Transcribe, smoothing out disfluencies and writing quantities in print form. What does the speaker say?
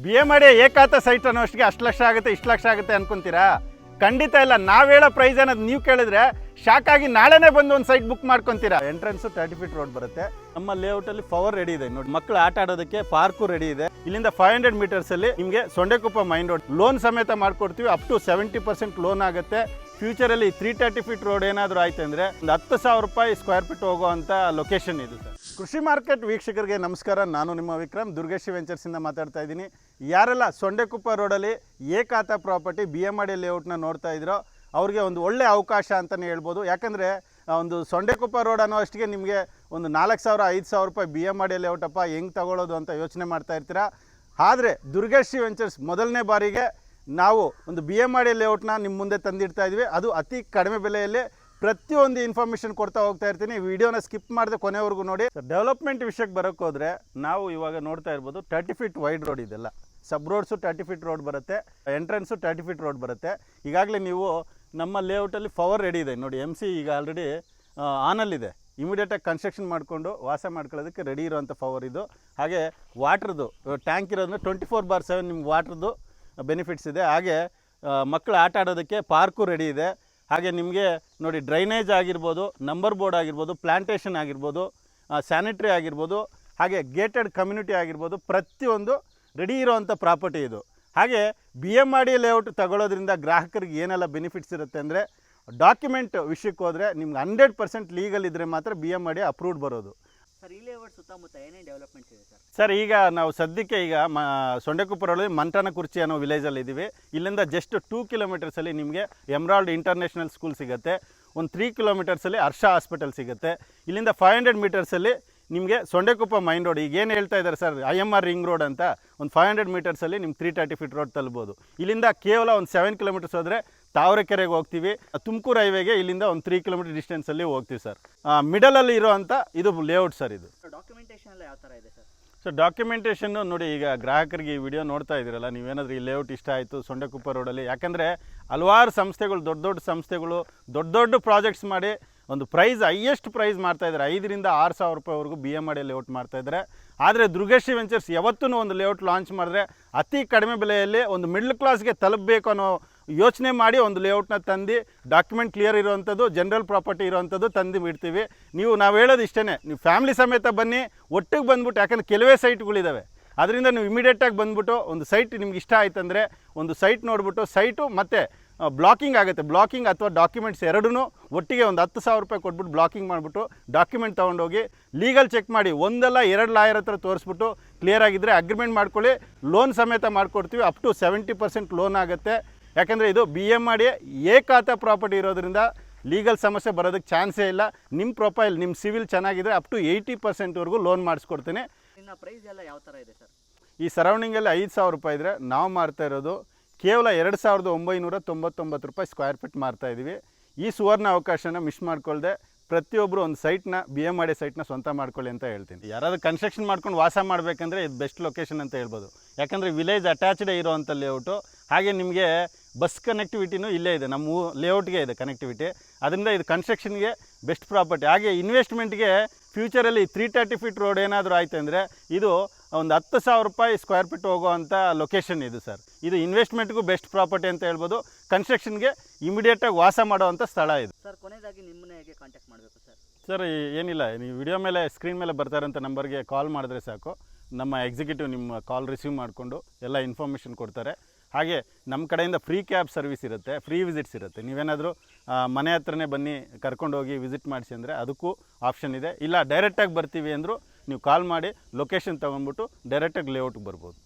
BMRD ಏಕಾತ site ಅನ್ನೋಷ್ಟಿಗೆ ಅಷ್ಟು ಲಕ್ಷ ಆಗುತ್ತೆ ಇಷ್ಟು ಲಕ್ಷ ಆಗುತ್ತೆ ಅನ್ಕೊಂತೀರಾ? ಖಂಡಿತ ಇಲ್ಲ. ನಾವು ಹೇಳೋ ಪ್ರೈಸ್ ಅನ್ನೋದು ನೀವು ಕೇಳಿದ್ರೆ ಶಾಕ್ ಆಗಿ ನಾಳೆನೇ ಬಂದು ಒಂದು ಸೈಟ್ ಬುಕ್ ಮಾಡ್ಕೊತೀರಾ. ಎಂಟ್ರೆನ್ಸ್ 30 ಫೀಟ್ ರೋಡ್ ಬರುತ್ತೆ. ನಮ್ಮ ಲೇಔಟ್ ಅಲ್ಲಿ ಪವರ್ ರೆಡಿ ಇದೆ ನೋಡಿ, ಮಕ್ಕಳು ಆಟ ಆಡೋದಕ್ಕೆ ಪಾರ್ಕು ರೆಡಿ ಇದೆ. ಇಲ್ಲಿಂದ 500 ಮೀಟರ್ಸ್ ಅಲ್ಲಿ ನಿಮಗೆ ಸೊಂಡೆಕೊಪ್ಪ ಮೈನ್ ರೋಡ್ ಲೋನ್ ಸಮೇತ ಮಾಡ್ಕೊಡ್ತೀವಿ. ಅಪ್ ಟು 70% ಲೋನ್ ಆಗುತ್ತೆ. ಫ್ಯೂಚರಲ್ಲಿ 330 ಫೀಟ್ ರೋಡ್ ಏನಾದರೂ ಆಯ್ತು ಅಂದರೆ ಒಂದು 10,000 ರೂಪಾಯಿ ಸ್ಕ್ವೇರ್ ಫೀಟ್ ಹೋಗುವಂಥ ಲೊಕೇಶನ್ ಇದು ಸರ್. ಕೃಷಿ ಮಾರ್ಕೆಟ್ ವೀಕ್ಷಕರಿಗೆ ನಮಸ್ಕಾರ. ನಾನು ನಿಮ್ಮ ವಿಕ್ರಮ್ ದುರ್ಗೇಶಿ ವೆಂಚರ್ಸಿಂದ ಮಾತಾಡ್ತಾ ಇದ್ದೀನಿ. ಯಾರೆಲ್ಲ ಸೊಂಡೆಕೊಪ್ಪ ರೋಡಲ್ಲಿ ಏಕಾತ ಪ್ರಾಪರ್ಟಿ BMRD ಲೇಔಟ್ನ ನೋಡ್ತಾ ಇದ್ರೋ ಅವ್ರಿಗೆ ಒಂದು ಒಳ್ಳೆ ಅವಕಾಶ ಅಂತಲೇ ಹೇಳ್ಬೋದು. ಯಾಕಂದರೆ ಒಂದು ಸೊಂಡೆಕೊಪ್ಪ ರೋಡ್ ಅನ್ನೋ ಅಷ್ಟಿಗೆ ನಿಮಗೆ ಒಂದು 4,000 5,000 ರೂಪಾಯಿ BMRD ಲೇಔಟಪ್ಪ ಹೆಂಗೆ ತಗೊಳ್ಳೋದು ಅಂತ ಯೋಚನೆ ಮಾಡ್ತಾ ಇರ್ತೀರಾ. ಆದರೆ ದುರ್ಗೇಶಿ ವೆಂಚರ್ಸ್ ಮೊದಲನೇ ಬಾರಿಗೆ ನಾವು ಒಂದು BMRD ಲೇಔಟ್ನ ನಿಮ್ಮ ಮುಂದೆ ತಂದಿಡ್ತಾ ಇದ್ವಿ. ಅದು ಅತಿ ಕಡಿಮೆ ಬೆಲೆಯಲ್ಲಿ ಪ್ರತಿಯೊಂದು ಇನ್ಫಾರ್ಮೇಷನ್ ಕೊಡ್ತಾ ಹೋಗ್ತಾ ಇರ್ತೀನಿ. ವಿಡಿಯೋನ ಸ್ಕಿಪ್ ಮಾಡದೆ ಕೊನೆವರೆಗೂ ನೋಡಿ. ಡೆವಲಪ್ಮೆಂಟ್ ವಿಷಯಕ್ಕೆ ಬರೋಕ್ಕೆ ಹೋದರೆ ನಾವು ಇವಾಗ ನೋಡ್ತಾ ಇರ್ಬೋದು 30 ಫೀಟ್ ವೈಡ್ ರೋಡ್ ಇದೆಲ್ಲ. ಸಬ್ ರೋಡ್ಸು 30 ಫೀಟ್ ರೋಡ್ ಬರುತ್ತೆ, ಎಂಟ್ರೆನ್ಸು 30 ಫೀಟ್ ರೋಡ್ ಬರುತ್ತೆ. ಈಗಾಗಲೇ ನೀವು ನಮ್ಮ ಲೇಔಟಲ್ಲಿ ಪವರ್ ರೆಡಿ ಇದೆ ನೋಡಿ. MC ಈಗ ಆಲ್ರೆಡಿ ಆನಲ್ಲಿದೆ. ಇಮಿಡಿಯೇಟಾಗಿ ಕನ್ಸ್ಟ್ರಕ್ಷನ್ ಮಾಡಿಕೊಂಡು ವಾಸ ಮಾಡ್ಕೊಳ್ಳೋದಕ್ಕೆ ರೆಡಿ ಇರೋವಂಥ ಪವರ್ ಇದು. ಹಾಗೆ ವಾಟ್ರದ್ದು ಟ್ಯಾಂಕ್ ಇರೋದನ್ನ 24/7 ನಿಮ್ಗೆ ವಾಟ್ರದ್ದು ಬೆನಿಫಿಟ್ಸ್ ಇದೆ. ಹಾಗೆ ಮಕ್ಕಳು ಆಟ ಆಡೋದಕ್ಕೆ ಪಾರ್ಕು ರೆಡಿ ಇದೆ. ಹಾಗೆ ನಿಮಗೆ ನೋಡಿ ಡ್ರೈನೇಜ್ ಆಗಿರ್ಬೋದು, ನಂಬರ್ ಬೋರ್ಡ್ ಆಗಿರ್ಬೋದು, ಪ್ಲಾಂಟೇಷನ್ ಆಗಿರ್ಬೋದು, ಸ್ಯಾನಿಟ್ರಿ ಆಗಿರ್ಬೋದು, ಹಾಗೆ ಗೇಟೆಡ್ ಕಮ್ಯುನಿಟಿ ಆಗಿರ್ಬೋದು, ಪ್ರತಿಯೊಂದು ರೆಡಿ ಇರೋವಂಥ ಪ್ರಾಪರ್ಟಿ ಇದು. ಹಾಗೆ BMRD ಲೇಔಟ್ ತಗೊಳ್ಳೋದ್ರಿಂದ ಗ್ರಾಹಕರಿಗೆ ಏನೆಲ್ಲ ಬೆನಿಫಿಟ್ಸ್ ಇರುತ್ತೆ ಅಂದರೆ, ಡಾಕ್ಯುಮೆಂಟ್ ವಿಷಯಕ್ಕೆ ಹೋದರೆ ನಿಮ್ಗೆ 100% ಲೀಗಲ್ ಇದ್ದರೆ ಮಾತ್ರ BMRD ಅಪ್ರೂವ್ಡ್ ಬರೋದು. ಸರ್, ಈ ಲೇಔಟ್ ಸುತ್ತಮುತ್ತ ಏನೇನು ಡೆವಲಪ್ಮೆಂಟ್ಸ್ ಇದೆ ಸರ್? ಈಗ ನಾವು ಸದ್ಯಕ್ಕೆ ಈಗ ಸೊಂಡೆಕೊಪ್ಪ ರೋಡಲ್ಲಿ ಮಂಟನಕುರ್ಚಿ ಅನ್ನೋ ವಿಲೇಜಲ್ಲಿ ಇದ್ದೀವಿ. ಇಲ್ಲಿಂದ ಜಸ್ಟ್ 2 ಕಿಲೋಮೀಟರ್ಸಲ್ಲಿ ನಿಮಗೆ ಎಮ್ರಾಲ್ಡ್ ಇಂಟರ್ನ್ಯಾಷನಲ್ ಸ್ಕೂಲ್ ಸಿಗುತ್ತೆ. ಒಂದು 3 ಕಿಲೋಮೀಟರ್ಸಲ್ಲಿ ಹರ್ಷ ಹಾಸ್ಪಿಟಲ್ ಸಿಗುತ್ತೆ. ಇಲ್ಲಿಂದ 500 ಮೀಟರ್ಸಲ್ಲಿ ನಿಮಗೆ ಸೊಂಡೆಕೊಪ್ಪ ಮೈನ್ ರೋಡ್, ಈಗ ಏನು ಹೇಳ್ತಾ ಇದ್ದಾರೆ ಸರ್ IMR ರಿಂಗ್ ರೋಡ್ ಅಂತ, ಒಂದು 500 ಮೀಟರ್ಸಲ್ಲಿ ನಿಮ್ಗೆ 330 ಫೀಟ್ ರೋಡ್ ತಲುಬೋದು. ಇಲ್ಲಿಂದ ಕೇವಲ ಒಂದು 7 ಕಿಲೋಮೀಟರ್ಸ್ ಹೋದರೆ ತಾವರೆಕೆರೆಗೆ ಹೋಗ್ತೀವಿ. ತುಮಕೂರು ಹೈವೇಗೆ ಇಲ್ಲಿಂದ ಒಂದು 3 ಕಿಲೋಮೀಟರ್ ಡಿಸ್ಟೆನ್ಸಲ್ಲಿ ಹೋಗ್ತೀವಿ ಸರ್. ಮಿಡಲಲ್ಲಿ ಇರೋವಂಥ ಇದು ಲೇಔಟ್ ಸರ್. ಇದು ಡಾಕ್ಯುಮೆಂಟೇಷನ್ ಎಲ್ಲ ಯಾವ ಥರ ಇದೆ ಸರ್? ಸೊ ಡಾಕ್ಯುಮೆಂಟೇಷನ್ನು ನೋಡಿ, ಈಗ ಗ್ರಾಹಕರಿಗೆ ಈ ವಿಡಿಯೋ ನೋಡ್ತಾ ಇದ್ದೀರಲ್ಲ, ನೀವೇನಾದರೂ ಈ ಲೇಔಟ್ ಇಷ್ಟ ಆಯಿತು ಸೊಂಡೆಕೊಪ್ಪ ರೋಡಲ್ಲಿ, ಯಾಕಂದರೆ ಹಲವಾರು ಸಂಸ್ಥೆಗಳು ದೊಡ್ಡ ದೊಡ್ಡ ಸಂಸ್ಥೆಗಳು ದೊಡ್ಡ ದೊಡ್ಡ ಪ್ರಾಜೆಕ್ಟ್ಸ್ ಮಾಡಿ ಒಂದು ಪ್ರೈಸ್ ಹೈಯೆಸ್ಟ್ ಪ್ರೈಸ್ ಮಾಡ್ತಾಯಿದ್ದಾರೆ. 5,000 to 6,000 ರೂಪಾಯಿವರೆಗೂ BMRD ಲೇಔಟ್ ಮಾಡ್ತಾಯಿದ್ದಾರೆ. ಆದರೆ ದುರ್ಗೇಶಿ ವೆಂಚರ್ಸ್ ಯಾವತ್ತೂ ಒಂದು ಲೇಔಟ್ ಲಾಂಚ್ ಮಾಡಿದ್ರೆ ಅತಿ ಕಡಿಮೆ ಬೆಲೆಯಲ್ಲಿ ಒಂದು ಮಿಡ್ಲ್ ಕ್ಲಾಸ್ಗೆ ತಲುಪಬೇಕು ಅನ್ನೋ ಯೋಚನೆ ಮಾಡಿ ಒಂದು ಲೇಔಟ್ನ ತಂದು ಡಾಕ್ಯುಮೆಂಟ್ ಕ್ಲಿಯರ್ ಇರೋವಂಥದ್ದು, ಜನರಲ್ ಪ್ರಾಪರ್ಟಿ ಇರೋವಂಥದ್ದು ತಂದು ಬಿಡ್ತೀವಿ. ನಾವು ಹೇಳೋದು ಇಷ್ಟೇ, ನೀವು ಫ್ಯಾಮಿಲಿ ಸಮೇತ ಬನ್ನಿ, ಒಟ್ಟಿಗೆ ಬಂದ್ಬಿಟ್ಟು, ಯಾಕಂದರೆ ಕೆಲವೇ ಸೈಟ್ಗಳಿದ್ದಾವೆ. ಅದರಿಂದ ನೀವು ಇಮಿಡಿಯೇಟಾಗಿ ಬಂದುಬಿಟ್ಟು ಒಂದು ಸೈಟ್ ನಿಮ್ಗೆ ಇಷ್ಟ ಆಯ್ತಂದರೆ ಒಂದು ಸೈಟ್ ನೋಡಿಬಿಟ್ಟು, ಸೈಟು ಮತ್ತು ಬ್ಲಾಕಿಂಗ್ ಆಗುತ್ತೆ, ಬ್ಲಾಕಿಂಗ್ ಅಥವಾ ಡಾಕ್ಯುಮೆಂಟ್ಸ್ ಎರಡೂ ಒಟ್ಟಿಗೆ ಒಂದು 10,000 ರೂಪಾಯಿ ಕೊಟ್ಬಿಟ್ಟು ಬ್ಲಾಕಿಂಗ್ ಮಾಡಿಬಿಟ್ಟು ಡಾಕ್ಯುಮೆಂಟ್ ತೊಗೊಂಡೋಗಿ ಲೀಗಲ್ ಚೆಕ್ ಮಾಡಿ, ಒಂದಲ್ಲ 2 ಲಾಯರ್ ಹತ್ರ ತೋರಿಸ್ಬಿಟ್ಟು ಕ್ಲಿಯರ್ ಆಗಿದ್ದರೆ ಅಗ್ರಿಮೆಂಟ್ ಮಾಡ್ಕೊಳ್ಳಿ, ಲೋನ್ ಸಮೇತ ಮಾಡಿಕೊಡ್ತೀವಿ. ಅಪ್ ಟು 70% ಲೋನ್ ಆಗುತ್ತೆ. ಯಾಕಂದರೆ ಇದು BMRD ಏಕಾತ ಪ್ರಾಪರ್ಟಿ ಇರೋದ್ರಿಂದ ಲೀಗಲ್ ಸಮಸ್ಯೆ ಬರೋದಕ್ಕೆ ಚಾನ್ಸೇ ಇಲ್ಲ. ನಿಮ್ಮ ಪ್ರೊಫೈಲ್, ನಿಮ್ಮ ಸಿವಿಲ್ ಚೆನ್ನಾಗಿದ್ರೆ ಅಪ್ ಟು 80%ವರೆಗೂ ಲೋನ್ ಮಾಡಿಸ್ಕೊಡ್ತೀನಿ. ಇನ್ನು ಪ್ರೈಸ್ ಎಲ್ಲ ಯಾವ ಥರ ಇದೆ ಸರ್? ಈ ಸರೌಂಡಿಂಗಲ್ಲಿ 5,000 ರೂಪಾಯಿ ಇದ್ದರೆ ನಾವು ಮಾರ್ತಾ ಇರೋದು ಕೇವಲ 2,999 ರೂಪಾಯಿ ಸ್ಕ್ವೇರ್ ಫೀಟ್ ಮಾರ್ತಾಯಿದ್ದೀವಿ. ಈ ಸುವರ್ಣ ಅವಕಾಶನ ಮಿಸ್ ಮಾಡ್ಕೊಳ್ದೆ ಪ್ರತಿಯೊಬ್ಬರು ಒಂದು ಸೈಟ್ನ BMRD ಸೈಟ್ನ ಸ್ವಂತ ಮಾಡ್ಕೊಳ್ಳಿ ಅಂತ ಹೇಳ್ತೀನಿ. ಯಾರಾದರೂ ಕನ್ಸ್ಟ್ರಕ್ಷನ್ ಮಾಡ್ಕೊಂಡು ವಾಸ ಮಾಡಬೇಕಂದ್ರೆ ಇದು ಬೆಸ್ಟ್ ಲೊಕೇಶನ್ ಅಂತ ಹೇಳ್ಬೋದು. ಯಾಕಂದರೆ ವಿಲೇಜ್ ಅಟ್ಯಾಚ್ಡೇ ಇರೋವಂಥ ಲೇಔಟು. ಹಾಗೆ ನಿಮಗೆ ಬಸ್ ಕನೆಕ್ಟಿವಿಟಿನೂ ಇಲ್ಲೇ ಇದೆ, ನಮ್ಮ ಲೇಔಟ್ಗೆ ಇದೆ ಕನೆಕ್ಟಿವಿಟಿ. ಅದರಿಂದ ಇದು ಕನ್ಸ್ಟ್ರಕ್ಷನ್ಗೆ ಬೆಸ್ಟ್ ಪ್ರಾಪರ್ಟಿ. ಹಾಗೆ ಇನ್ವೆಸ್ಟ್ಮೆಂಟ್ಗೆ ಫ್ಯೂಚರಲ್ಲಿ 330 ಫೀಟ್ ರೋಡ್ ಏನಾದರೂ ಆಯಿತು ಅಂದರೆ ಇದು ಒಂದು 10,000 ರೂಪಾಯಿ ಸ್ಕ್ವೇರ್ ಫೀಟ್ ಹೋಗೋವಂಥ ಲೊಕೇಶನ್ ಇದು ಸರ್. ಇದು ಇನ್ವೆಸ್ಟ್ಮೆಂಟ್ಗೂ ಬೆಸ್ಟ್ ಪ್ರಾಪರ್ಟಿ ಅಂತ ಹೇಳ್ಬೋದು. ಕನ್ಸ್ಟ್ರಕ್ಷನ್ಗೆ ಇಮಿಡಿಯೇಟಾಗಿ ವಾಸ ಮಾಡೋವಂಥ ಸ್ಥಳ ಇದು ಸರ್. ಕೊನೆಯದಾಗಿ ನಿಮ್ಮನ್ನ ಹೇಗೆ ಕಾಂಟ್ಯಾಕ್ಟ್ ಮಾಡಬೇಕು ಸರ್? ಸರ್ ಏನಿಲ್ಲ, ನೀವು ವಿಡಿಯೋ ಮೇಲೆ ಸ್ಕ್ರೀನ್ ಮೇಲೆ ಬರ್ತಾ ಇರೋಂಥ ನಂಬರ್ಗೆ ಕಾಲ್ ಮಾಡಿದ್ರೆ ಸಾಕು. ನಮ್ಮ ಎಕ್ಸಿಕ್ಯೂಟಿವ್ ನಿಮ್ಮ ಕಾಲ್ ರಿಸೀವ್ ಮಾಡಿಕೊಂಡು ಎಲ್ಲ ಇನ್ಫಾರ್ಮೇಷನ್ ಕೊಡ್ತಾರೆ. ಹಾಗೆ ನಮ್ಮ ಕಡೆಯಿಂದ ಫ್ರೀ ಕ್ಯಾಬ್ ಸರ್ವಿಸ್ ಇರುತ್ತೆ, ಫ್ರೀ ವಿಸಿಟ್ಸ್ ಇರುತ್ತೆ. ನೀವೇನಾದರೂ ಮನೆ ಹತ್ರನೇ ಬನ್ನಿ ಕರ್ಕೊಂಡೋಗಿ ವಿಸಿಟ್ ಮಾಡಿಸಿ ಅಂದರೆ ಅದಕ್ಕೂ ಆಪ್ಷನ್ ಇದೆ. ಇಲ್ಲ ಡೈರೆಕ್ಟಾಗಿ ಬರ್ತೀವಿ ಅಂದರೂ ನೀವು ಕಾಲ್ ಮಾಡಿ ಲೊಕೇಶನ್ ತೊಗೊಂಡ್ಬಿಟ್ಟು ಡೈರೆಕ್ಟಾಗಿ ಲೇಔಟ್ಗೆ ಬರ್ಬೋದು.